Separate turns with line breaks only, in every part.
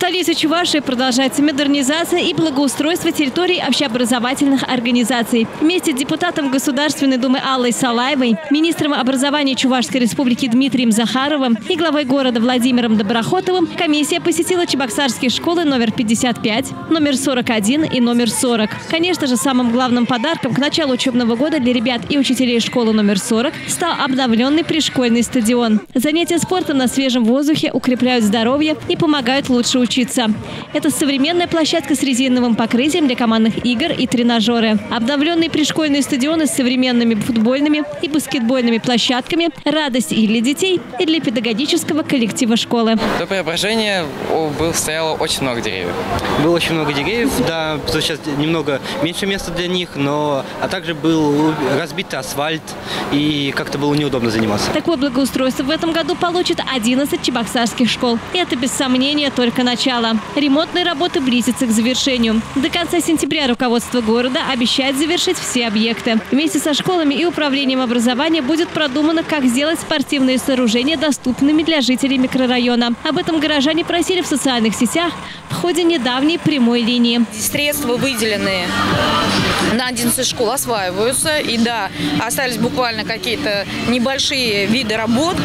столице Чувашии продолжается модернизация и благоустройство территорий общеобразовательных организаций. Вместе с депутатом Государственной Думы Аллой Салаевой, министром образования Чувашской Республики Дмитрием Захаровым и главой города Владимиром Доброхотовым комиссия посетила чебоксарские школы номер 55, номер 41 и номер 40. Конечно же, самым главным подарком к началу учебного года для ребят и учителей школы номер 40 стал обновленный пришкольный стадион. Занятия спортом на свежем воздухе укрепляют здоровье и помогают лучше учиться. Это современная площадка с резиновым покрытием для командных игр и тренажеры. Обновленные пришкольные стадионы с современными футбольными и баскетбольными площадками – радость и для детей, и для педагогического коллектива школы.
До преображения стояло очень много деревьев.
Было очень много деревьев, да, сейчас немного меньше места для них, а также был разбит асфальт и как-то было неудобно заниматься.
Такое благоустройство в этом году получит 11 чебоксарских школ. И это без сомнения только начало. Ремонтные работы близятся к завершению. До конца сентября руководство города обещает завершить все объекты. Вместе со школами и управлением образования будет продумано, как сделать спортивные сооружения доступными для жителей микрорайона. Об этом горожане просили в социальных сетях в ходе недавней прямой линии.
Средства, выделенные на 11 школ, осваиваются. И да, остались буквально какие-то небольшие виды работ.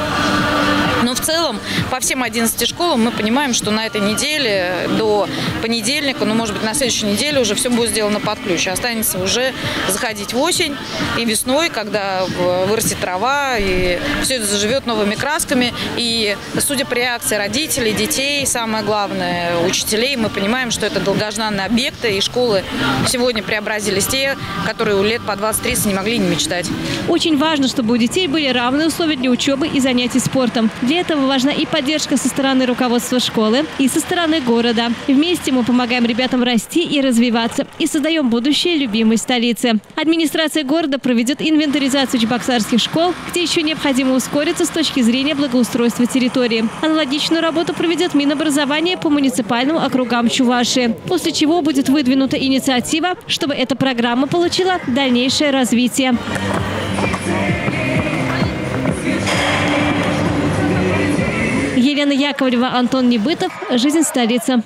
Но в целом по всем 11 школам мы понимаем, что на этой неделе до понедельника, может быть на следующей неделе уже все будет сделано под ключ. Останется уже заходить в осень и весной, когда вырастет трава и все это заживет новыми красками. И судя по реакции родителей, детей, самое главное, учителей, мы понимаем, что это долгожданные объекты, и школы сегодня преобразились те, которые лет по 20-30 не могли не мечтать.
Очень важно, чтобы у детей были равные условия для учебы и занятий спортом. Для этого важна и поддержка со стороны руководства школы, и со стороны города. Вместе мы помогаем ребятам расти и развиваться, и создаем будущее любимой столицы. Администрация города проведет инвентаризацию чебоксарских школ, где еще необходимо ускориться с точки зрения благоустройства территории. Аналогичную работу проведет Минобразование по муниципальным округам Чувашии, после чего будет выдвинута инициатива, чтобы эта программа получила дальнейшее развитие. Елена Яковлева, Антон Небытов. Жизнь столицы.